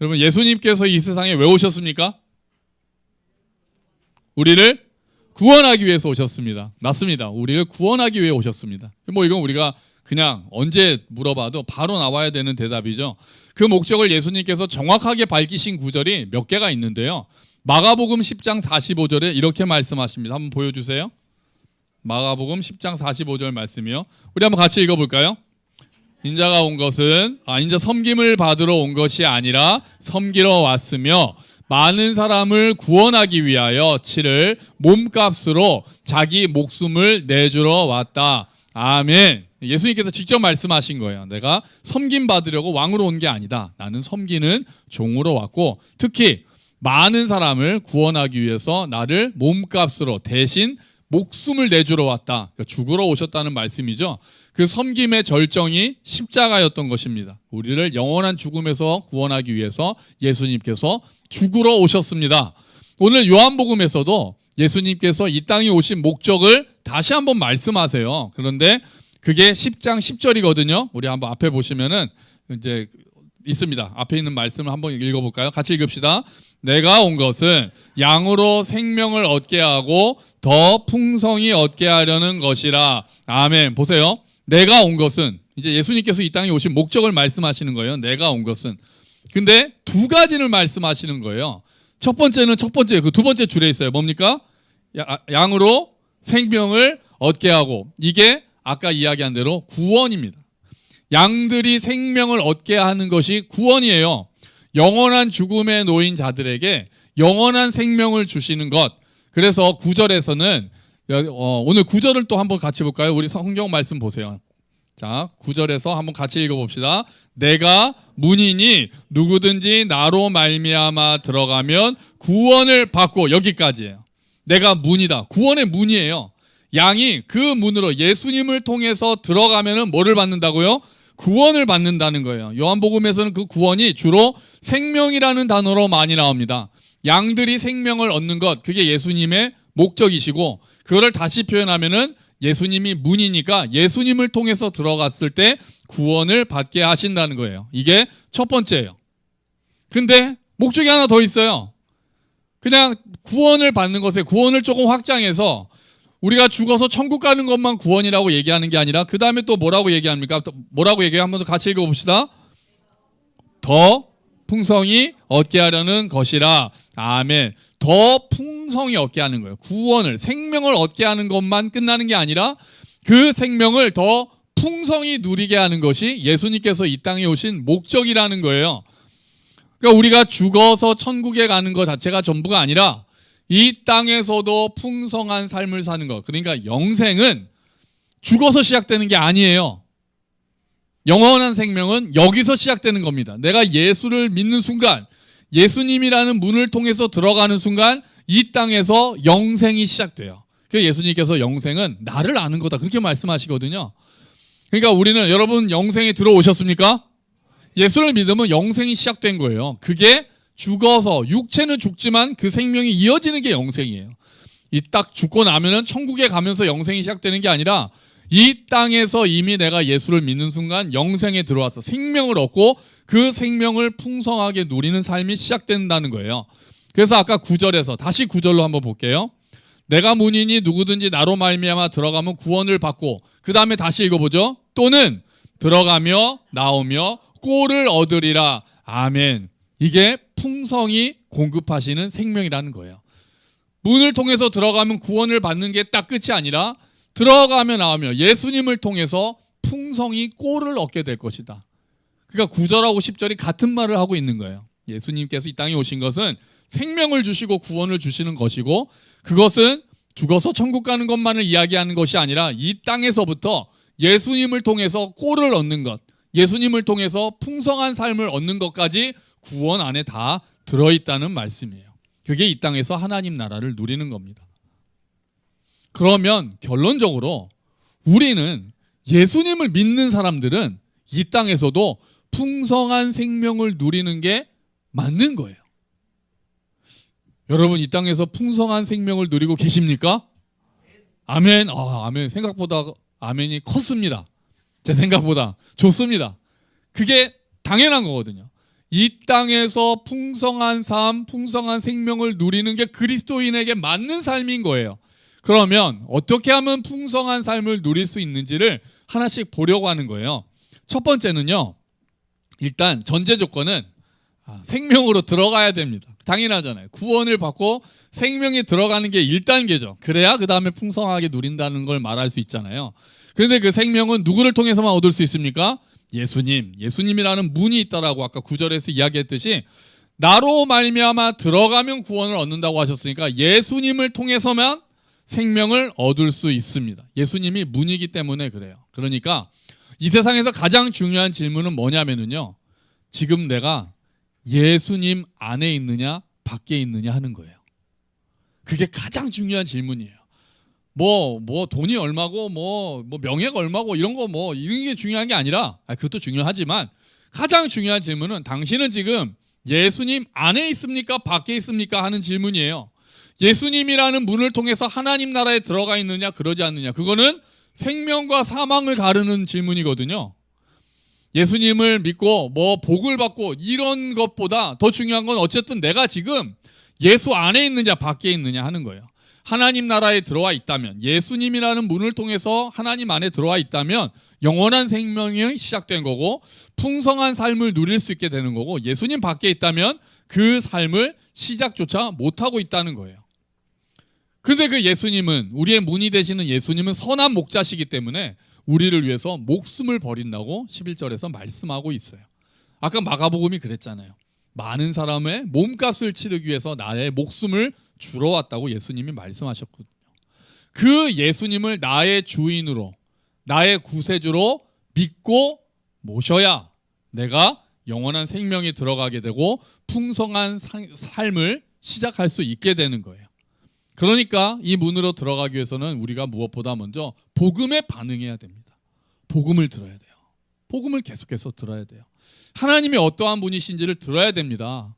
여러분, 예수님께서 이 세상에 왜 오셨습니까? 우리를 구원하기 위해서 오셨습니다. 맞습니다. 우리를 구원하기 위해 오셨습니다. 이건 우리가 그냥 언제 물어봐도 바로 나와야 되는 대답이죠. 그 목적을 예수님께서 정확하게 밝히신 구절이 몇 개가 있는데요. 마가복음 10장 45절에 이렇게 말씀하십니다. 한번 보여주세요. 마가복음 10장 45절 말씀이요. 우리 한번 같이 읽어볼까요? 인자가 온 것은 인자 섬김을 받으러 온 것이 아니라 섬기러 왔으며 많은 사람을 구원하기 위하여 치를 몸값으로 자기 목숨을 내주러 왔다. 아멘. 예수님께서 직접 말씀하신 거예요. 내가 섬김 받으려고 왕으로 온 게 아니다. 나는 섬기는 종으로 왔고, 특히 많은 사람을 구원하기 위해서 나를 몸값으로 대신 목숨을 내주러 왔다. 그러니까 죽으러 오셨다는 말씀이죠. 그 섬김의 절정이 십자가였던 것입니다. 우리를 영원한 죽음에서 구원하기 위해서 예수님께서 죽으러 오셨습니다. 오늘 요한복음에서도 예수님께서 이 땅에 오신 목적을 다시 한번 말씀하세요. 그런데 그게 10장 10절이거든요. 우리 한번 앞에 보시면은 이제 있습니다. 앞에 있는 말씀을 한번 읽어볼까요? 같이 읽읍시다. 내가 온 것은 양으로 생명을 얻게 하고 더 풍성히 얻게 하려는 것이라. 아멘. 보세요. 내가 온 것은, 이제 예수님께서 이 땅에 오신 목적을 말씀하시는 거예요. 내가 온 것은. 근데 두 가지를 말씀하시는 거예요. 첫 번째는 그 두 번째 줄에 있어요. 뭡니까? 양으로 생명을 얻게 하고, 이게 아까 이야기한 대로 구원입니다. 양들이 생명을 얻게 하는 것이 구원이에요. 영원한 죽음에 놓인 자들에게 영원한 생명을 주시는 것. 그래서 9절에서는 오늘 9절을 또 한번 같이 볼까요? 우리 성경 말씀 보세요. 자, 9절에서 한번 같이 읽어봅시다. 내가 문이니 누구든지 나로 말미암아 들어가면 구원을 받고, 여기까지예요. 내가 문이다. 구원의 문이에요. 양이 그 문으로 예수님을 통해서 들어가면은 뭐를 받는다고요? 구원을 받는다는 거예요. 요한복음에서는 그 구원이 주로 생명이라는 단어로 많이 나옵니다. 양들이 생명을 얻는 것, 그게 예수님의 목적이시고, 그거를 다시 표현하면은 예수님이 문이니까 예수님을 통해서 들어갔을 때 구원을 받게 하신다는 거예요. 이게 첫 번째예요. 근데 목적이 하나 더 있어요. 그냥 구원을 받는 것에 구원을 조금 확장해서 우리가 죽어서 천국 가는 것만 구원이라고 얘기하는 게 아니라 그 다음에 또 뭐라고 얘기합니까? 또 뭐라고 얘기해요? 한번 더 같이 읽어봅시다. 더 풍성히 얻게 하려는 것이라. 아멘. 더 풍성히 얻게 하는 거예요. 구원을, 생명을 얻게 하는 것만 끝나는 게 아니라 그 생명을 더 풍성히 누리게 하는 것이 예수님께서 이 땅에 오신 목적이라는 거예요. 그러니까 우리가 죽어서 천국에 가는 것 자체가 전부가 아니라 이 땅에서도 풍성한 삶을 사는 것. 그러니까 영생은 죽어서 시작되는 게 아니에요. 영원한 생명은 여기서 시작되는 겁니다. 내가 예수를 믿는 순간, 예수님이라는 문을 통해서 들어가는 순간 이 땅에서 영생이 시작돼요. 그래서 예수님께서 영생은 나를 아는 거다, 그렇게 말씀하시거든요. 그러니까 우리는, 여러분 영생에 들어오셨습니까? 예수를 믿으면 영생이 시작된 거예요. 그게 죽어서, 육체는 죽지만 그 생명이 이어지는 게 영생이에요. 이 딱 죽고 나면은 천국에 가면서 영생이 시작되는 게 아니라 이 땅에서 이미 내가 예수를 믿는 순간 영생에 들어와서 생명을 얻고 그 생명을 풍성하게 누리는 삶이 시작된다는 거예요. 그래서 아까 9절에서 다시 9절로 한번 볼게요. 내가 문이니 누구든지 나로 말미암아 들어가면 구원을 받고, 그 다음에 다시 읽어보죠. 또는 들어가며 나오며 꼴을 얻으리라. 아멘. 이게 풍성히 공급하시는 생명이라는 거예요. 문을 통해서 들어가면 구원을 받는 게 딱 끝이 아니라 들어가며 나오며 예수님을 통해서 풍성히 꼴을 얻게 될 것이다. 그러니까 9절하고 10절이 같은 말을 하고 있는 거예요. 예수님께서 이 땅에 오신 것은 생명을 주시고 구원을 주시는 것이고, 그것은 죽어서 천국 가는 것만을 이야기하는 것이 아니라 이 땅에서부터 예수님을 통해서 꼴을 얻는 것, 예수님을 통해서 풍성한 삶을 얻는 것까지 구원 안에 다 들어있다는 말씀이에요. 그게 이 땅에서 하나님 나라를 누리는 겁니다. 그러면 결론적으로 우리는, 예수님을 믿는 사람들은 이 땅에서도 풍성한 생명을 누리는 게 맞는 거예요. 여러분, 이 땅에서 풍성한 생명을 누리고 계십니까? 아멘. 아멘. 생각보다 아멘이 컸습니다. 제 생각보다 좋습니다. 그게 당연한 거거든요. 이 땅에서 풍성한 삶, 풍성한 생명을 누리는 게 그리스도인에게 맞는 삶인 거예요. 그러면 어떻게 하면 풍성한 삶을 누릴 수 있는지를 하나씩 보려고 하는 거예요. 첫 번째는요, 일단 전제 조건은 생명으로 들어가야 됩니다. 당연하잖아요. 구원을 받고 생명이 들어가는 게 1단계죠. 그래야 그 다음에 풍성하게 누린다는 걸 말할 수 있잖아요. 그런데 그 생명은 누구를 통해서만 얻을 수 있습니까? 예수님이라는 문이 있다라고 아까 9절에서 이야기했듯이 나로 말미암아 들어가면 구원을 얻는다고 하셨으니까 예수님을 통해서만 생명을 얻을 수 있습니다. 예수님이 문이기 때문에 그래요. 그러니까 이 세상에서 가장 중요한 질문은 뭐냐면요, 지금 내가 예수님 안에 있느냐 밖에 있느냐 하는 거예요. 그게 가장 중요한 질문이에요. 뭐 돈이 얼마고 뭐 명예가 얼마고 이런 게 중요한 게 아니라, 그것도 중요하지만 가장 중요한 질문은 당신은 지금 예수님 안에 있습니까 밖에 있습니까 하는 질문이에요. 예수님이라는 문을 통해서 하나님 나라에 들어가 있느냐 그러지 않느냐, 그거는 생명과 사망을 가르는 질문이거든요. 예수님을 믿고 복을 받고 이런 것보다 더 중요한 건 어쨌든 내가 지금 예수 안에 있느냐 밖에 있느냐 하는 거예요. 하나님 나라에 들어와 있다면, 예수님이라는 문을 통해서 하나님 안에 들어와 있다면 영원한 생명이 시작된 거고 풍성한 삶을 누릴 수 있게 되는 거고, 예수님 밖에 있다면 그 삶을 시작조차 못하고 있다는 거예요. 근데 그 예수님은, 우리의 문이 되시는 예수님은 선한 목자시기 때문에 우리를 위해서 목숨을 버린다고 11절에서 말씀하고 있어요. 아까 마가복음이 그랬잖아요. 많은 사람의 몸값을 치르기 위해서 나의 목숨을 주러 왔다고 예수님이 말씀하셨거든요. 그 예수님을 나의 주인으로, 나의 구세주로 믿고 모셔야 내가 영원한 생명에 들어가게 되고 풍성한 삶을 시작할 수 있게 되는 거예요. 그러니까 이 문으로 들어가기 위해서는 우리가 무엇보다 먼저 복음에 반응해야 됩니다. 복음을 들어야 돼요. 복음을 계속해서 들어야 돼요. 하나님이 어떠한 분이신지를 들어야 됩니다.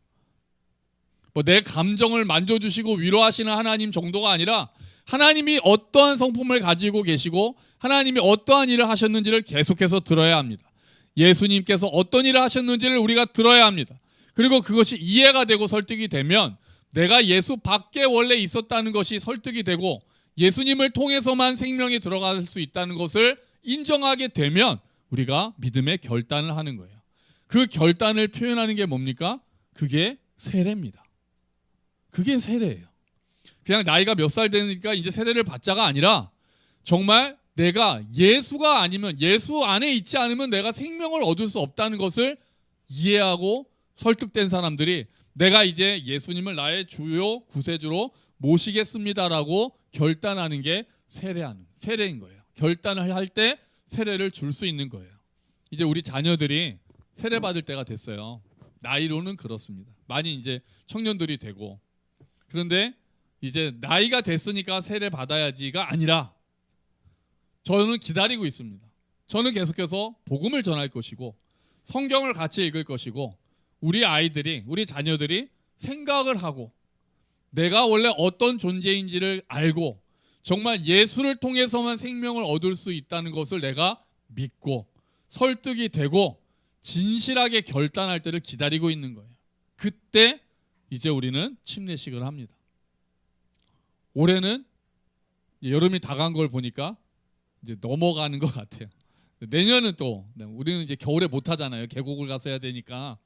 내 감정을 만져주시고 위로하시는 하나님 정도가 아니라 하나님이 어떠한 성품을 가지고 계시고 하나님이 어떠한 일을 하셨는지를 계속해서 들어야 합니다. 예수님께서 어떤 일을 하셨는지를 우리가 들어야 합니다. 그리고 그것이 이해가 되고 설득이 되면 내가 예수 밖에 원래 있었다는 것이 설득이 되고 예수님을 통해서만 생명이 들어갈 수 있다는 것을 인정하게 되면 우리가 믿음의 결단을 하는 거예요. 그 결단을 표현하는 게 뭡니까? 그게 세례입니다. 그게 세례예요. 그냥 나이가 몇 살 되니까 이제 세례를 받자가 아니라 정말 내가 예수가 아니면, 예수 안에 있지 않으면 내가 생명을 얻을 수 없다는 것을 이해하고 설득된 사람들이 내가 이제 예수님을 나의 주요 구세주로 모시겠습니다라고 결단하는 게 세례인 거예요. 결단을 할 때 세례를 줄 수 있는 거예요. 이제 우리 자녀들이 세례 받을 때가 됐어요. 나이로는 그렇습니다. 많이 이제 청년들이 되고, 그런데 이제 나이가 됐으니까 세례 받아야지가 아니라 저는 기다리고 있습니다. 저는 계속해서 복음을 전할 것이고 성경을 같이 읽을 것이고 우리 아이들이, 우리 자녀들이 생각을 하고 내가 원래 어떤 존재인지를 알고 정말 예수를 통해서만 생명을 얻을 수 있다는 것을 내가 믿고 설득이 되고 진실하게 결단할 때를 기다리고 있는 거예요. 그때 이제 우리는 침례식을 합니다. 올해는 여름이 다가간 걸 보니까 이제 넘어가는 것 같아요. 내년은 또 우리는 이제 겨울에 못 하잖아요. 계곡을 가서 해야 되니까.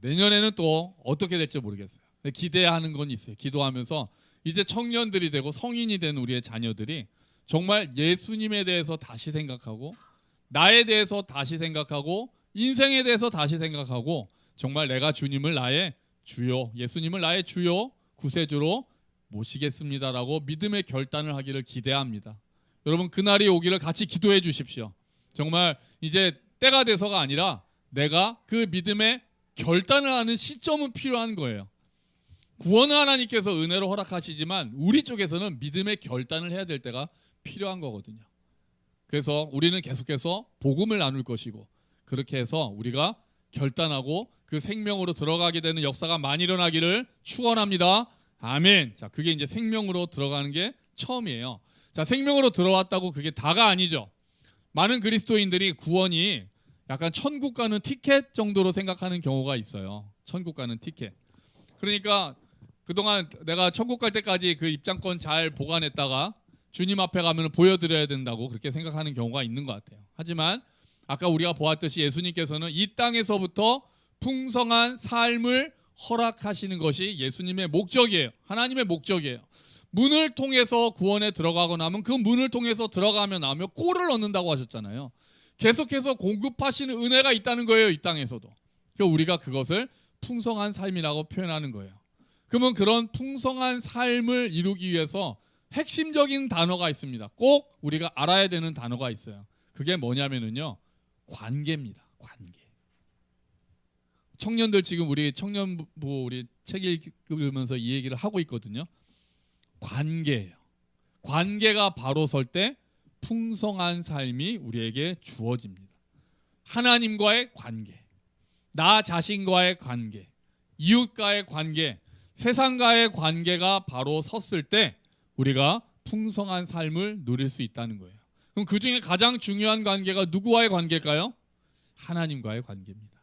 내년에는 또 어떻게 될지 모르겠어요. 기대하는 건 있어요. 기도하면서 이제 청년들이 되고 성인이 된 우리의 자녀들이 정말 예수님에 대해서 다시 생각하고 나에 대해서 다시 생각하고 인생에 대해서 다시 생각하고 정말 내가 주님을 나의 주요, 예수님을 나의 주요 구세주로 모시겠습니다라고 믿음의 결단을 하기를 기대합니다. 여러분, 그날이 오기를 같이 기도해 주십시오. 정말 이제 때가 돼서가 아니라 내가 그 믿음의 결단을 하는 시점은 필요한 거예요. 구원은 하나님께서 은혜로 허락하시지만 우리 쪽에서는 믿음의 결단을 해야 될 때가 필요한 거거든요. 그래서 우리는 계속해서 복음을 나눌 것이고 그렇게 해서 우리가 결단하고 그 생명으로 들어가게 되는 역사가 많이 일어나기를 축원합니다. 아멘. 자, 그게 이제 생명으로 들어가는 게 처음이에요. 자, 생명으로 들어왔다고 그게 다가 아니죠. 많은 그리스도인들이 구원이 약간 천국 가는 티켓 정도로 생각하는 경우가 있어요. 천국 가는 티켓. 그러니까 그동안 내가 천국 갈 때까지 그 입장권 잘 보관했다가 주님 앞에 가면 보여드려야 된다고 그렇게 생각하는 경우가 있는 것 같아요. 하지만 아까 우리가 보았듯이 예수님께서는 이 땅에서부터 풍성한 삶을 허락하시는 것이 예수님의 목적이에요. 하나님의 목적이에요. 문을 통해서 구원에 들어가고 나면 그 문을 통해서 들어가면 나면 꼴을 얻는다고 하셨잖아요. 계속해서 공급하시는 은혜가 있다는 거예요. 이 땅에서도. 그러니까 우리가 그것을 풍성한 삶이라고 표현하는 거예요. 그러면 그런 풍성한 삶을 이루기 위해서 핵심적인 단어가 있습니다. 꼭 우리가 알아야 되는 단어가 있어요. 그게 뭐냐면요, 관계입니다. 관계. 청년들 지금 우리 청년부 우리 책 읽으면서 이 얘기를 하고 있거든요. 관계예요. 관계가 바로 설 때 풍성한 삶이 우리에게 주어집니다. 하나님과의 관계, 나 자신과의 관계, 이웃과의 관계, 세상과의 관계가 바로 섰을 때 우리가 풍성한 삶을 누릴 수 있다는 거예요. 그럼 그 중에 가장 중요한 관계가 누구와의 관계일까요? 하나님과의 관계입니다.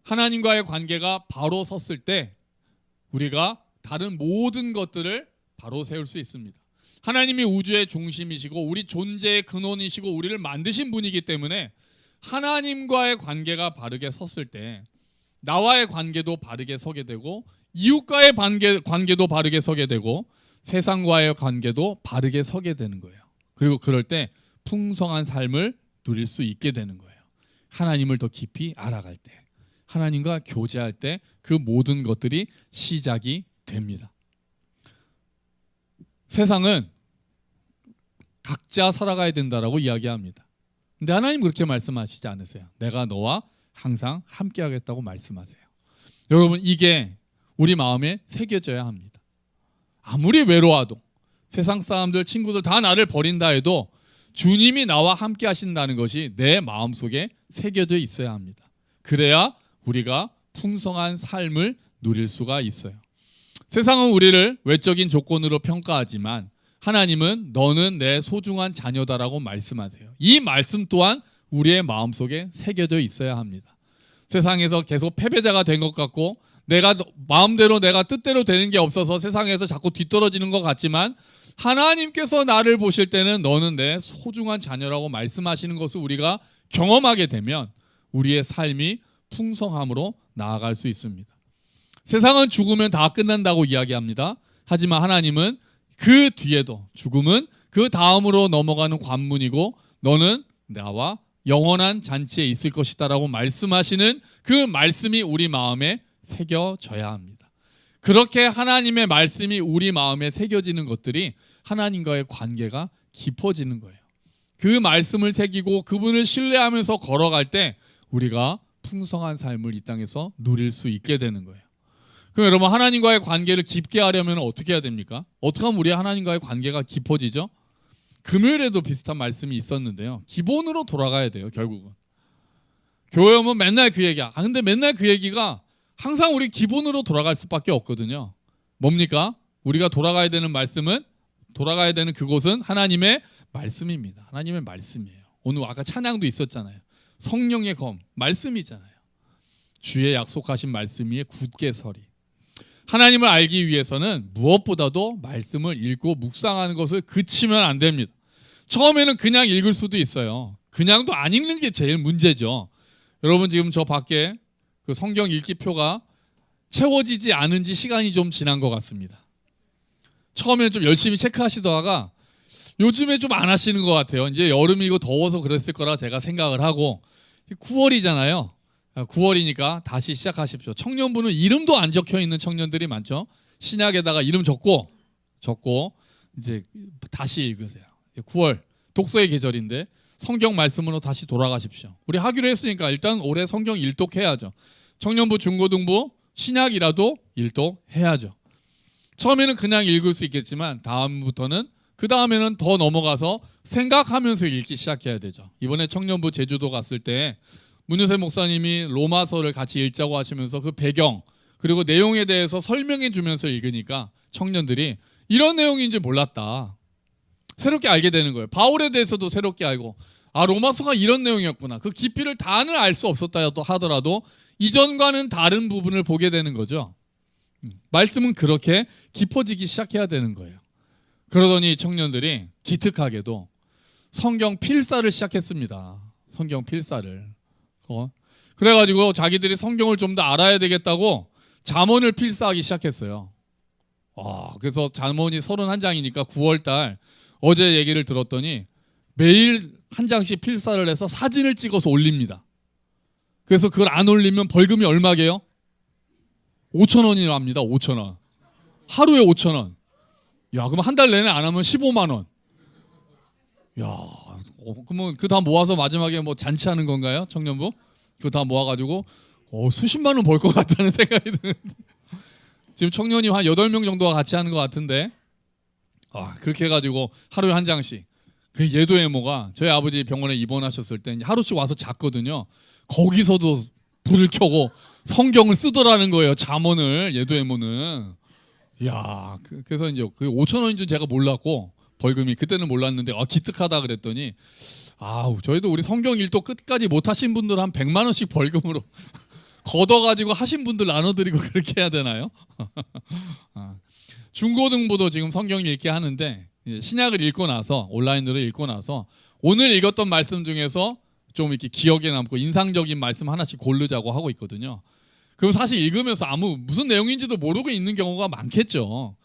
하나님과의 관계가 바로 섰을 때 우리가 다른 모든 것들을 바로 세울 수 있습니다. 하나님이 우주의 중심이시고 우리 존재의 근원이시고 우리를 만드신 분이기 때문에 하나님과의 관계가 바르게 섰을 때 나와의 관계도 바르게 서게 되고 이웃과의 관계도 바르게 서게 되고 세상과의 관계도 바르게 서게 되는 거예요. 그리고 그럴 때 풍성한 삶을 누릴 수 있게 되는 거예요. 하나님을 더 깊이 알아갈 때, 하나님과 교제할 때 그 모든 것들이 시작이 됩니다. 세상은 각자 살아가야 된다라고 이야기합니다. 근데 하나님 그렇게 말씀하시지 않으세요. 내가 너와 항상 함께 하겠다고 말씀하세요. 여러분, 이게 우리 마음에 새겨져야 합니다. 아무리 외로워도 세상 사람들, 친구들 다 나를 버린다 해도 주님이 나와 함께 하신다는 것이 내 마음속에 새겨져 있어야 합니다. 그래야 우리가 풍성한 삶을 누릴 수가 있어요. 세상은 우리를 외적인 조건으로 평가하지만 하나님은 너는 내 소중한 자녀다라고 말씀하세요. 이 말씀 또한 우리의 마음속에 새겨져 있어야 합니다. 세상에서 계속 패배자가 된 것 같고 내가 마음대로 내가 뜻대로 되는 게 없어서 세상에서 자꾸 뒤떨어지는 것 같지만 하나님께서 나를 보실 때는 너는 내 소중한 자녀라고 말씀하시는 것을 우리가 경험하게 되면 우리의 삶이 풍성함으로 나아갈 수 있습니다. 세상은 죽으면 다 끝난다고 이야기합니다. 하지만 하나님은 그 뒤에도 죽음은 그 다음으로 넘어가는 관문이고 너는 나와 영원한 잔치에 있을 것이다라고 말씀하시는 그 말씀이 우리 마음에 새겨져야 합니다. 그렇게 하나님의 말씀이 우리 마음에 새겨지는 것들이 하나님과의 관계가 깊어지는 거예요. 그 말씀을 새기고 그분을 신뢰하면서 걸어갈 때 우리가 풍성한 삶을 이 땅에서 누릴 수 있게 되는 거예요. 그럼 여러분, 하나님과의 관계를 깊게 하려면 어떻게 해야 됩니까? 어떻게 하면 우리 하나님과의 관계가 깊어지죠? 금요일에도 비슷한 말씀이 있었는데요. 기본으로 돌아가야 돼요. 결국은 교회 오면 맨날 그 얘기야. 근데 맨날 그 얘기가 항상 우리 기본으로 돌아갈 수밖에 없거든요. 뭡니까? 우리가 돌아가야 되는 말씀은, 돌아가야 되는 그곳은 하나님의 말씀입니다. 하나님의 말씀이에요. 오늘 아까 찬양도 있었잖아요. 성령의 검, 말씀이잖아요. 주의 약속하신 말씀 위에 굳게 서리. 하나님을 알기 위해서는 무엇보다도 말씀을 읽고 묵상하는 것을 그치면 안 됩니다. 처음에는 그냥 읽을 수도 있어요. 그냥도 안 읽는 게 제일 문제죠. 여러분, 지금 저 밖에 그 성경 읽기표가 채워지지 않은 지 시간이 좀 지난 것 같습니다. 처음에는 좀 열심히 체크하시다가 요즘에 좀 안 하시는 것 같아요. 이제 여름이고 더워서 그랬을 거라 제가 생각을 하고 9월이잖아요. 9월이니까 다시 시작하십시오. 청년부는 이름도 안 적혀 있는 청년들이 많죠. 신약에다가 이름 적고 이제 다시 읽으세요. 9월 독서의 계절인데 성경 말씀으로 다시 돌아가십시오. 우리 하기로 했으니까 일단 올해 성경 일독해야죠. 청년부, 중고등부, 신약이라도 일독해야죠. 처음에는 그냥 읽을 수 있겠지만 그 다음에는 더 넘어가서 생각하면서 읽기 시작해야 되죠. 이번에 청년부 제주도 갔을 때 문유세 목사님이 로마서를 같이 읽자고 하시면서 그 배경 그리고 내용에 대해서 설명해 주면서 읽으니까 청년들이 이런 내용인지 몰랐다. 새롭게 알게 되는 거예요. 바울에 대해서도 새롭게 알고 로마서가 이런 내용이었구나. 그 깊이를 다는 알 수 없었다 하더라도 이전과는 다른 부분을 보게 되는 거죠. 말씀은 그렇게 깊어지기 시작해야 되는 거예요. 그러더니 청년들이 기특하게도 성경 필사를 시작했습니다. 성경 필사를. 그래가지고 자기들이 성경을 좀 더 알아야 되겠다고 잠언을 필사하기 시작했어요. 그래서 잠언이 31장이니까 9월달 어제 얘기를 들었더니 매일 한 장씩 필사를 해서 사진을 찍어서 올립니다. 그래서 그걸 안 올리면 벌금이 얼마게요? 5,000원이나 합니다. 5,000원. 하루에 5,000원. 야, 그럼 한 달 내내 안 하면 15만 원. 야, 그러면 그 다 모아서 마지막에 뭐 잔치하는 건가요? 청년부? 그거 다 모아가지고 수십만 원 벌 것 같다는 생각이 드는데 지금 청년이 한 8명 정도가 같이 하는 것 같은데 그렇게 해가지고 하루에 한 장씩. 그 예도에모가 저희 아버지 병원에 입원하셨을 때 하루씩 와서 잤거든요. 거기서도 불을 켜고 성경을 쓰더라는 거예요. 잠언을. 예도에모는. 야, 그래서 이제 그 5,000원인 줄 제가 몰랐고 벌금이 그때는 몰랐는데 기특하다 그랬더니 저희도 우리 성경 일도 끝까지 못 하신 분들 한 100만 원씩 벌금으로 걷어가지고 하신 분들 나눠드리고 그렇게 해야 되나요? 중고등부도 지금 성경 읽게 하는데 신약을 읽고 나서 온라인으로 읽고 나서 오늘 읽었던 말씀 중에서 좀 이렇게 기억에 남고 인상적인 말씀 하나씩 고르자고 하고 있거든요. 그럼 사실 읽으면서 무슨 내용인지도 모르고 있는 경우가 많겠죠.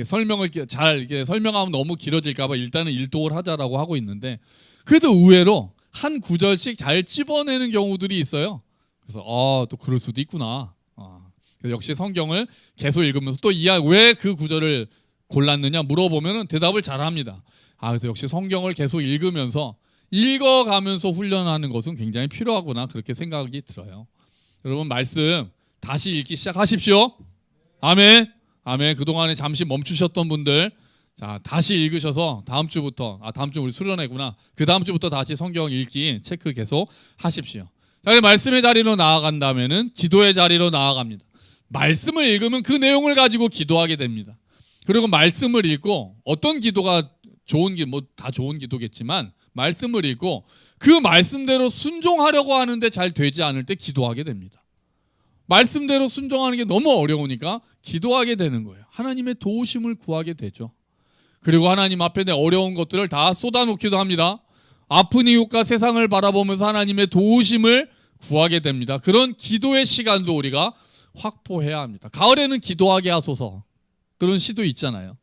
설명을 잘 이렇게 설명하면 너무 길어질까봐 일단은 일독을 하자라고 하고 있는데 그래도 의외로 한 구절씩 잘 찝어내는 경우들이 있어요. 그래서 또 그럴 수도 있구나. 그래서 역시 성경을 계속 읽으면서 또 왜 그 구절을 골랐느냐 물어보면은 대답을 잘합니다. 그래서 역시 성경을 계속 읽어가면서 훈련하는 것은 굉장히 필요하구나 그렇게 생각이 들어요. 여러분 말씀 다시 읽기 시작하십시오. 아멘. 아멘. 그동안에 잠시 멈추셨던 분들 다시 읽으셔서 다음 주 우리 수련회구나. 그 다음 주부터 다시 성경 읽기 체크 계속 하십시오. 말씀의 자리로 나아간다면은 기도의 자리로 나아갑니다. 말씀을 읽으면 그 내용을 가지고 기도하게 됩니다. 그리고 말씀을 읽고 어떤 기도가 다 좋은 기도겠지만 말씀을 읽고 그 말씀대로 순종하려고 하는데 잘 되지 않을 때 기도하게 됩니다. 말씀대로 순종하는 게 너무 어려우니까 기도하게 되는 거예요. 하나님의 도우심을 구하게 되죠. 그리고 하나님 앞에 내 어려운 것들을 다 쏟아놓기도 합니다. 아픈 이웃과 세상을 바라보면서 하나님의 도우심을 구하게 됩니다. 그런 기도의 시간도 우리가 확보해야 합니다. 가을에는 기도하게 하소서 그런 시도 있잖아요.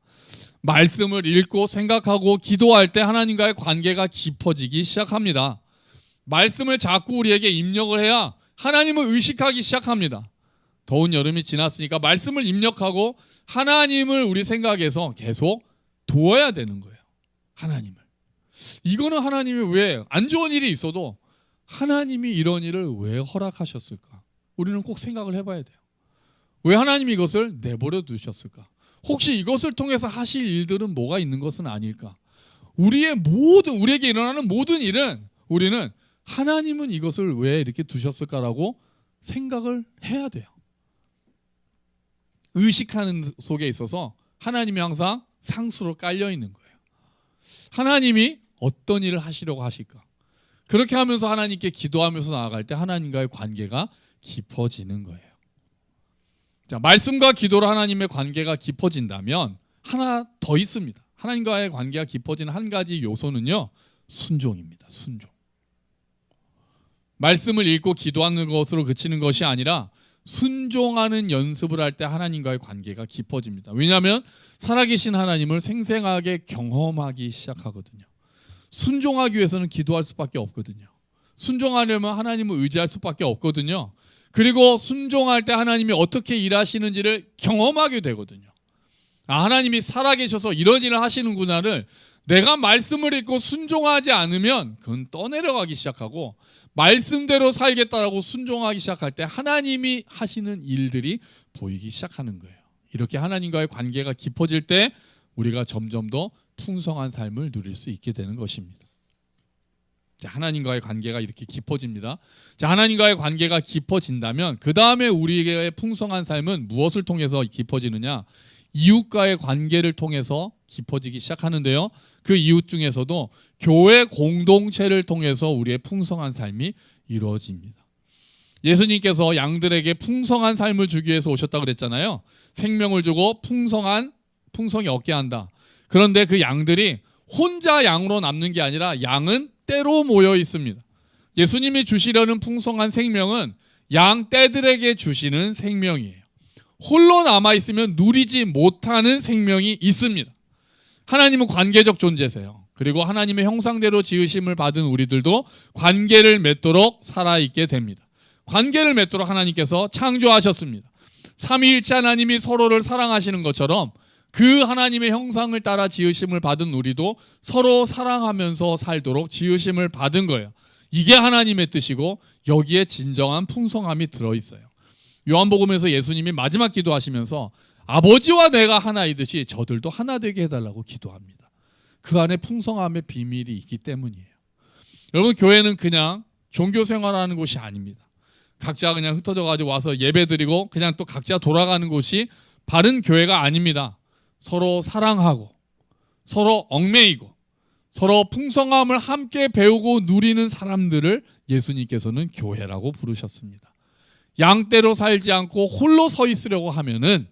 말씀을 읽고 생각하고 기도할 때 하나님과의 관계가 깊어지기 시작합니다. 말씀을 자꾸 우리에게 입력을 해야 하나님을 의식하기 시작합니다. 더운 여름이 지났으니까 말씀을 입력하고 하나님을 우리 생각에서 계속 두어야 되는 거예요. 하나님을. 이거는 하나님이 왜 안 좋은 일이 있어도 하나님이 이런 일을 왜 허락하셨을까? 우리는 꼭 생각을 해봐야 돼요. 왜 하나님이 이것을 내버려 두셨을까? 혹시 이것을 통해서 하실 일들은 뭐가 있는 것은 아닐까? 우리에게 일어나는 모든 일은 우리는 하나님은 이것을 왜 이렇게 두셨을까라고 생각을 해야 돼요. 의식하는 속에 있어서 하나님이 항상 상수로 깔려 있는 거예요. 하나님이 어떤 일을 하시려고 하실까? 그렇게 하면서 하나님께 기도하면서 나아갈 때 하나님과의 관계가 깊어지는 거예요. 말씀과 기도로 하나님의 관계가 깊어진다면 하나 더 있습니다. 하나님과의 관계가 깊어지는 한 가지 요소는요, 순종입니다. 순종. 말씀을 읽고 기도하는 것으로 그치는 것이 아니라 순종하는 연습을 할 때 하나님과의 관계가 깊어집니다. 왜냐하면 살아계신 하나님을 생생하게 경험하기 시작하거든요. 순종하기 위해서는 기도할 수밖에 없거든요. 순종하려면 하나님을 의지할 수밖에 없거든요. 그리고 순종할 때 하나님이 어떻게 일하시는지를 경험하게 되거든요. 하나님이 살아계셔서 이런 일을 하시는구나를 내가 말씀을 읽고 순종하지 않으면 그건 떠내려가기 시작하고 말씀대로 살겠다라고 순종하기 시작할 때 하나님이 하시는 일들이 보이기 시작하는 거예요. 이렇게 하나님과의 관계가 깊어질 때 우리가 점점 더 풍성한 삶을 누릴 수 있게 되는 것입니다. 하나님과의 관계가 이렇게 깊어집니다. 하나님과의 관계가 깊어진다면 그 다음에 우리에게 풍성한 삶은 무엇을 통해서 깊어지느냐? 이웃과의 관계를 통해서 깊어지기 시작하는데요. 그 이웃 중에서도 교회 공동체를 통해서 우리의 풍성한 삶이 이루어집니다. 예수님께서 양들에게 풍성한 삶을 주기 위해서 오셨다고 그랬잖아요. 생명을 주고 풍성이 얻게 한다. 그런데 그 양들이 혼자 양으로 남는 게 아니라 양은 떼로 모여 있습니다. 예수님이 주시려는 풍성한 생명은 양 떼들에게 주시는 생명이에요. 홀로 남아있으면 누리지 못하는 생명이 있습니다. 하나님은 관계적 존재세요. 그리고 하나님의 형상대로 지으심을 받은 우리들도 관계를 맺도록 살아있게 됩니다. 관계를 맺도록 하나님께서 창조하셨습니다. 삼위일체 하나님이 서로를 사랑하시는 것처럼 그 하나님의 형상을 따라 지으심을 받은 우리도 서로 사랑하면서 살도록 지으심을 받은 거예요. 이게 하나님의 뜻이고 여기에 진정한 풍성함이 들어있어요. 요한복음에서 예수님이 마지막 기도하시면서 아버지와 내가 하나이듯이 저들도 하나 되게 해달라고 기도합니다. 그 안에 풍성함의 비밀이 있기 때문이에요. 여러분, 교회는 그냥 종교 생활하는 곳이 아닙니다. 각자 그냥 흩어져 가지고 와서 예배드리고 그냥 또 각자 돌아가는 곳이 바른 교회가 아닙니다. 서로 사랑하고 서로 얽매이고 서로 풍성함을 함께 배우고 누리는 사람들을 예수님께서는 교회라고 부르셨습니다. 양떼로 살지 않고 홀로 서 있으려고 하면은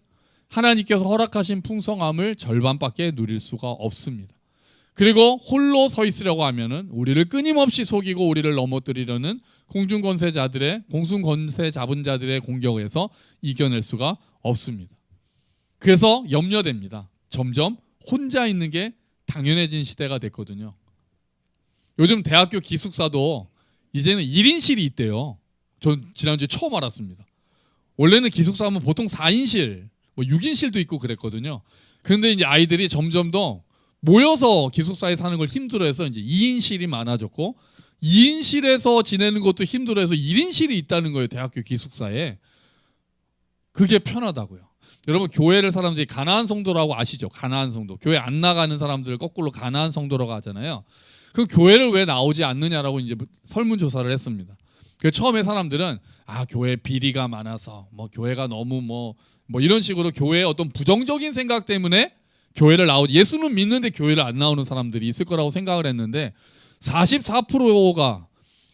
하나님께서 허락하신 풍성함을 절반밖에 누릴 수가 없습니다. 그리고 홀로 서 있으려고 하면은 우리를 끊임없이 속이고 우리를 넘어뜨리려는 공중권세 잡은 자들의 공격에서 이겨낼 수가 없습니다. 그래서 염려됩니다. 점점 혼자 있는 게 당연해진 시대가 됐거든요. 요즘 대학교 기숙사도 이제는 1인실이 있대요. 전 지난주에 처음 알았습니다. 원래는 기숙사 하면 보통 4인실, 6인실도 있고 그랬거든요. 그런데 이제 아이들이 점점 더 모여서 기숙사에 사는 걸 힘들어해서 이제 2인실이 많아졌고 2인실에서 지내는 것도 힘들어해서 1인실이 있다는 거예요. 대학교 기숙사에. 그게 편하다고요. 여러분, 교회를 사람들이 가나안 성도라고 아시죠? 가나안 성도. 교회 안 나가는 사람들을 거꾸로 가나안 성도라고 하잖아요. 그 교회를 왜 나오지 않느냐라고 이제 설문조사를 했습니다. 그 처음에 사람들은 교회 비리가 많아서 교회가 너무 이런 식으로 교회의 어떤 부정적인 생각 때문에 교회를 나오지, 예수는 믿는데 교회를 안 나오는 사람들이 있을 거라고 생각을 했는데 44%가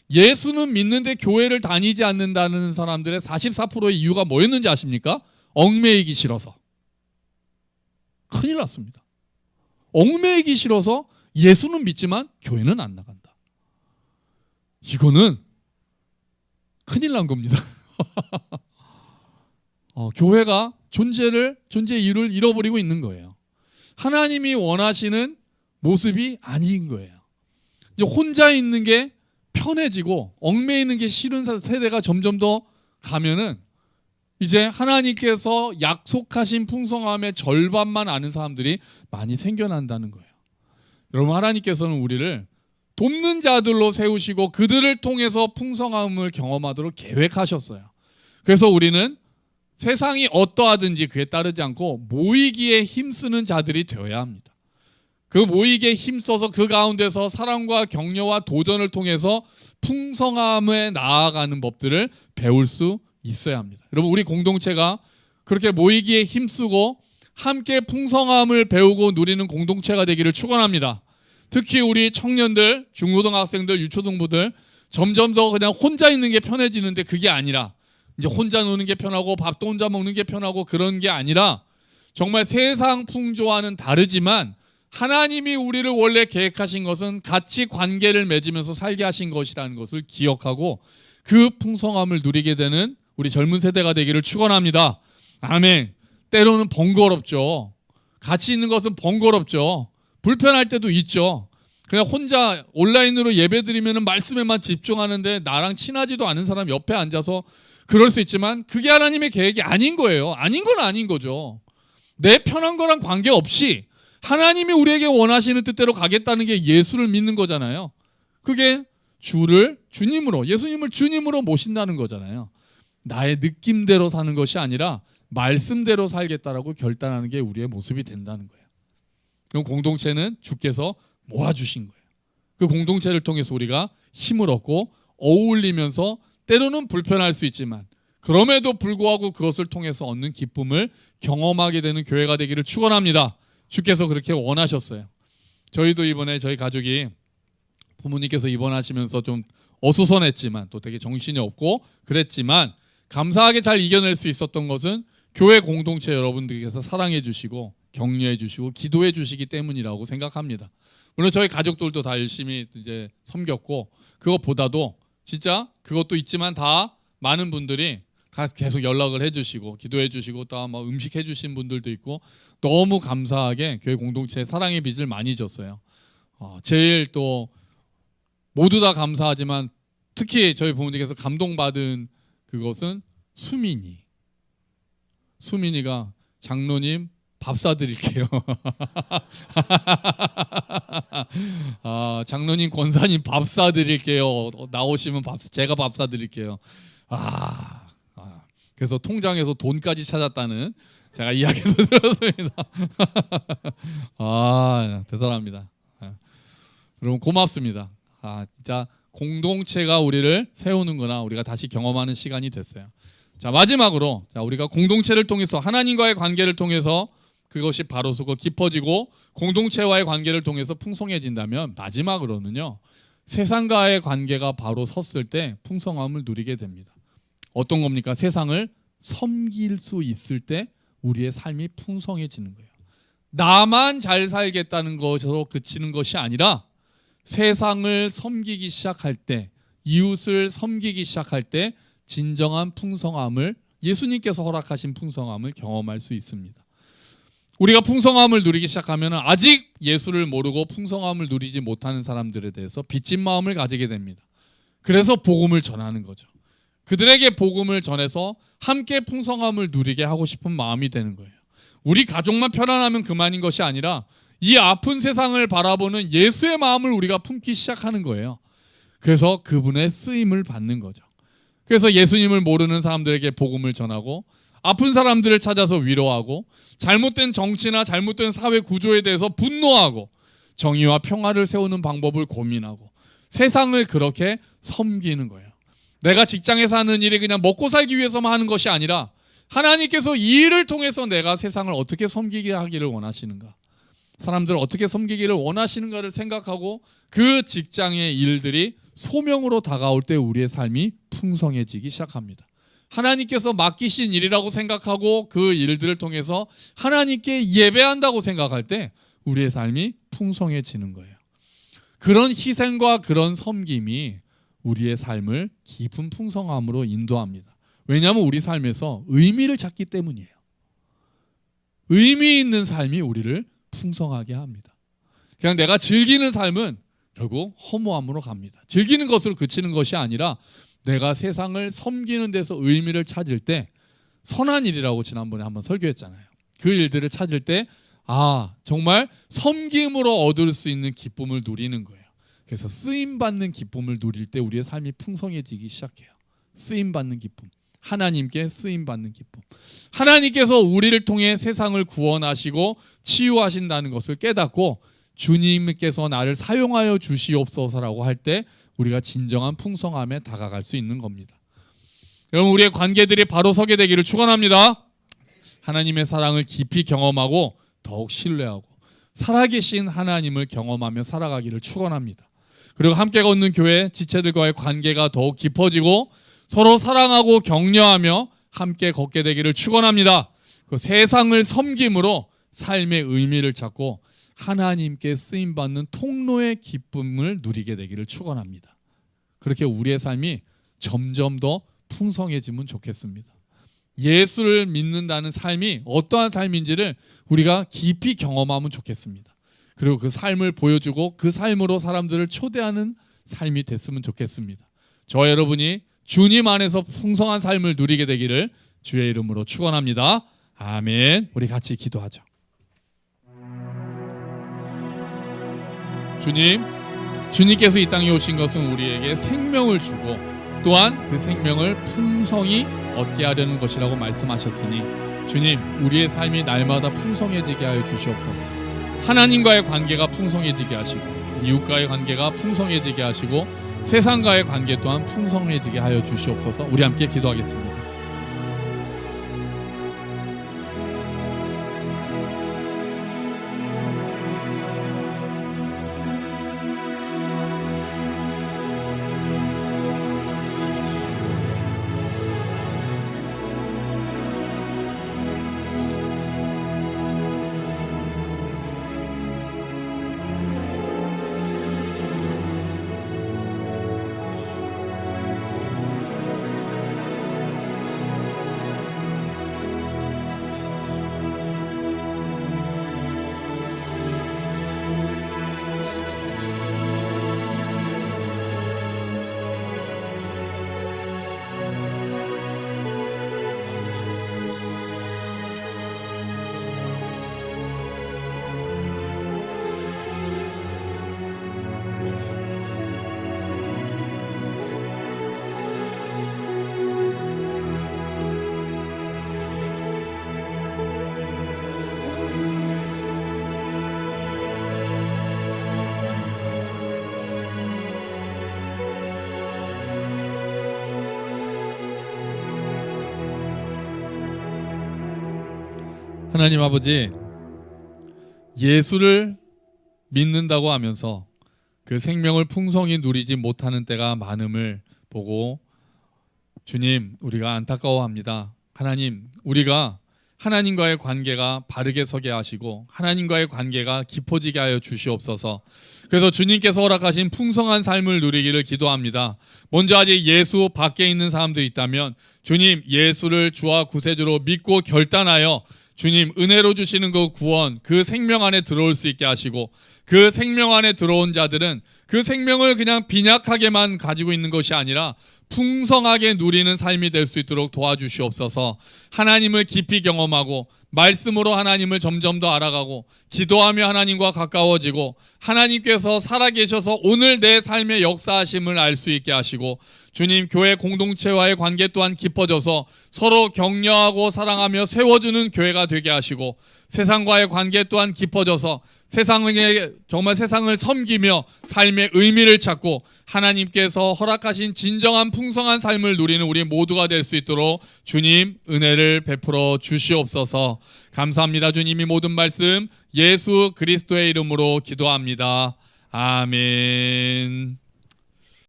예수는 믿는데 교회를 다니지 않는다는 사람들의 44%의 이유가 뭐였는지 아십니까? 얽매이기 싫어서. 큰일 났습니다. 얽매이기 싫어서 예수는 믿지만 교회는 안 나간다. 이거는 큰일 난 겁니다. 교회가 존재의 이유를 잃어버리고 있는 거예요. 하나님이 원하시는 모습이 아닌 거예요. 이제 혼자 있는 게 편해지고 얽매이는 게 싫은 세대가 점점 더 가면은 이제 하나님께서 약속하신 풍성함의 절반만 아는 사람들이 많이 생겨난다는 거예요. 여러분, 하나님께서는 우리를 돕는 자들로 세우시고 그들을 통해서 풍성함을 경험하도록 계획하셨어요. 그래서 우리는 세상이 어떠하든지 그에 따르지 않고 모이기에 힘쓰는 자들이 되어야 합니다. 그 모이기에 힘써서 그 가운데서 사랑과 격려와 도전을 통해서 풍성함에 나아가는 법들을 배울 수 있어야 합니다. 여러분, 우리 공동체가 그렇게 모이기에 힘쓰고 함께 풍성함을 배우고 누리는 공동체가 되기를 축원합니다. 특히 우리 청년들, 중고등학생들, 유초등부들 점점 더 그냥 혼자 있는 게 편해지는데 그게 아니라 이제 혼자 노는 게 편하고 밥도 혼자 먹는 게 편하고 그런 게 아니라 정말 세상 풍조와는 다르지만 하나님이 우리를 원래 계획하신 것은 같이 관계를 맺으면서 살게 하신 것이라는 것을 기억하고 그 풍성함을 누리게 되는 우리 젊은 세대가 되기를 축원합니다. 아멘. 때로는 번거롭죠. 같이 있는 것은 번거롭죠. 불편할 때도 있죠. 그냥 혼자 온라인으로 예배드리면 말씀에만 집중하는데 나랑 친하지도 않은 사람 옆에 앉아서 그럴 수 있지만 그게 하나님의 계획이 아닌 거예요. 아닌 건 아닌 거죠. 내 편한 거랑 관계없이 하나님이 우리에게 원하시는 뜻대로 가겠다는 게 예수를 믿는 거잖아요. 그게 예수님을 주님으로 모신다는 거잖아요. 나의 느낌대로 사는 것이 아니라 말씀대로 살겠다라고 결단하는 게 우리의 모습이 된다는 거예요. 그럼 공동체는 주께서 모아주신 거예요. 그 공동체를 통해서 우리가 힘을 얻고 어울리면서 때로는 불편할 수 있지만 그럼에도 불구하고 그것을 통해서 얻는 기쁨을 경험하게 되는 교회가 되기를 축원합니다. 주께서 그렇게 원하셨어요. 저희도 이번에 저희 가족이 부모님께서 입원하시면서 좀 어수선했지만 또 되게 정신이 없고 그랬지만 감사하게 잘 이겨낼 수 있었던 것은 교회 공동체 여러분들께서 사랑해 주시고 격려해 주시고 기도해 주시기 때문이라고 생각합니다. 물론 저희 가족들도 다 열심히 이제 섬겼고 그것보다도 진짜 그것도 있지만 다 많은 분들이 계속 연락을 해주시고 기도해 주시고 또 막 음식 해주신 분들도 있고 너무 감사하게 교회 공동체에 사랑의 빚을 많이 졌어요. 제일 또 모두 다 감사하지만 특히 저희 부모님께서 감동받은 그것은 수민이가 장로님 밥 사드릴게요. 장로님 권사님 밥 사드릴게요. 나오시면 제가 밥 사드릴게요. 그래서 통장에서 돈까지 찾았다는 제가 이야기도 들었습니다. 대단합니다. 여러분 고맙습니다. 진짜 공동체가 우리를 세우는구나 우리가 다시 경험하는 시간이 됐어요. 자, 마지막으로 우리가 공동체를 통해서 하나님과의 관계를 통해서 그것이 바로 서고 깊어지고 공동체와의 관계를 통해서 풍성해진다면 마지막으로는요 세상과의 관계가 바로 섰을 때 풍성함을 누리게 됩니다. 어떤 겁니까? 세상을 섬길 수 있을 때 우리의 삶이 풍성해지는 거예요. 나만 잘 살겠다는 것으로 그치는 것이 아니라 세상을 섬기기 시작할 때 이웃을 섬기기 시작할 때 진정한 풍성함을 예수님께서 허락하신 풍성함을 경험할 수 있습니다. 우리가 풍성함을 누리기 시작하면 아직 예수를 모르고 풍성함을 누리지 못하는 사람들에 대해서 빚진 마음을 가지게 됩니다. 그래서 복음을 전하는 거죠. 그들에게 복음을 전해서 함께 풍성함을 누리게 하고 싶은 마음이 되는 거예요. 우리 가족만 편안하면 그만인 것이 아니라 이 아픈 세상을 바라보는 예수의 마음을 우리가 품기 시작하는 거예요. 그래서 그분의 쓰임을 받는 거죠. 그래서 예수님을 모르는 사람들에게 복음을 전하고 아픈 사람들을 찾아서 위로하고 잘못된 정치나 잘못된 사회 구조에 대해서 분노하고 정의와 평화를 세우는 방법을 고민하고 세상을 그렇게 섬기는 거예요. 내가 직장에서 하는 일이 그냥 먹고 살기 위해서만 하는 것이 아니라 하나님께서 이 일을 통해서 내가 세상을 어떻게 섬기게 하기를 원하시는가, 사람들을 어떻게 섬기기를 원하시는가를 생각하고 그 직장의 일들이 소명으로 다가올 때 우리의 삶이 풍성해지기 시작합니다. 하나님께서 맡기신 일이라고 생각하고 그 일들을 통해서 하나님께 예배한다고 생각할 때 우리의 삶이 풍성해지는 거예요. 그런 희생과 그런 섬김이 우리의 삶을 깊은 풍성함으로 인도합니다. 왜냐하면 우리 삶에서 의미를 찾기 때문이에요. 의미 있는 삶이 우리를 풍성하게 합니다. 그냥 내가 즐기는 삶은 결국 허무함으로 갑니다. 즐기는 것으로 그치는 것이 아니라 내가 세상을 섬기는 데서 의미를 찾을 때 선한 일이라고 지난번에 한번 설교했잖아요. 그 일들을 찾을 때 정말 섬김으로 얻을 수 있는 기쁨을 누리는 거예요. 그래서 쓰임받는 기쁨을 누릴 때 우리의 삶이 풍성해지기 시작해요. 쓰임받는 기쁨, 하나님께 쓰임받는 기쁨. 하나님께서 우리를 통해 세상을 구원하시고 치유하신다는 것을 깨닫고 주님께서 나를 사용하여 주시옵소서라고 할 때 우리가 진정한 풍성함에 다가갈 수 있는 겁니다. 여러분, 우리의 관계들이 바로 서게 되기를 축원합니다. 하나님의 사랑을 깊이 경험하고 더욱 신뢰하고 살아계신 하나님을 경험하며 살아가기를 축원합니다. 그리고 함께 걷는 교회 지체들과의 관계가 더욱 깊어지고 서로 사랑하고 격려하며 함께 걷게 되기를 축원합니다. 그 세상을 섬김으로 삶의 의미를 찾고 하나님께 쓰임받는 통로의 기쁨을 누리게 되기를 축원합니다. 그렇게 우리의 삶이 점점 더 풍성해지면 좋겠습니다. 예수를 믿는다는 삶이 어떠한 삶인지를 우리가 깊이 경험하면 좋겠습니다. 그리고 그 삶을 보여주고 그 삶으로 사람들을 초대하는 삶이 됐으면 좋겠습니다. 저와 여러분이 주님 안에서 풍성한 삶을 누리게 되기를 주의 이름으로 축원합니다. 아멘. 우리 같이 기도하죠. 주님께서 이 땅에 오신 것은 우리에게 생명을 주고 또한 그 생명을 풍성히 얻게 하려는 것이라고 말씀하셨으니 주님, 우리의 삶이 날마다 풍성해지게 하여 주시옵소서. 하나님과의 관계가 풍성해지게 하시고 이웃과의 관계가 풍성해지게 하시고 세상과의 관계 또한 풍성해지게 하여 주시옵소서. 우리 함께 기도하겠습니다. 하나님 아버지, 예수를 믿는다고 하면서 그 생명을 풍성히 누리지 못하는 때가 많음을 보고 주님, 우리가 안타까워합니다. 하나님, 우리가 하나님과의 관계가 바르게 서게 하시고 하나님과의 관계가 깊어지게 하여 주시옵소서. 그래서 주님께서 허락하신 풍성한 삶을 누리기를 기도합니다. 먼저 아직 예수 밖에 있는 사람들이 있다면 주님, 예수를 주와 구세주로 믿고 결단하여 주님 은혜로 주시는 그 구원, 그 생명 안에 들어올 수 있게 하시고, 그 생명 안에 들어온 자들은 그 생명을 그냥 빈약하게만 가지고 있는 것이 아니라 풍성하게 누리는 삶이 될 수 있도록 도와주시옵소서. 하나님을 깊이 경험하고 말씀으로 하나님을 점점 더 알아가고 기도하며 하나님과 가까워지고 하나님께서 살아계셔서 오늘 내 삶의 역사하심을 알 수 있게 하시고, 주님, 교회 공동체와의 관계 또한 깊어져서 서로 격려하고 사랑하며 세워주는 교회가 되게 하시고, 세상과의 관계 또한 깊어져서 정말 세상을 섬기며 삶의 의미를 찾고 하나님께서 허락하신 진정한 풍성한 삶을 누리는 우리 모두가 될 수 있도록 주님 은혜를 베풀어 주시옵소서. 감사합니다. 주님이 모든 말씀 예수 그리스도의 이름으로 기도합니다. 아멘.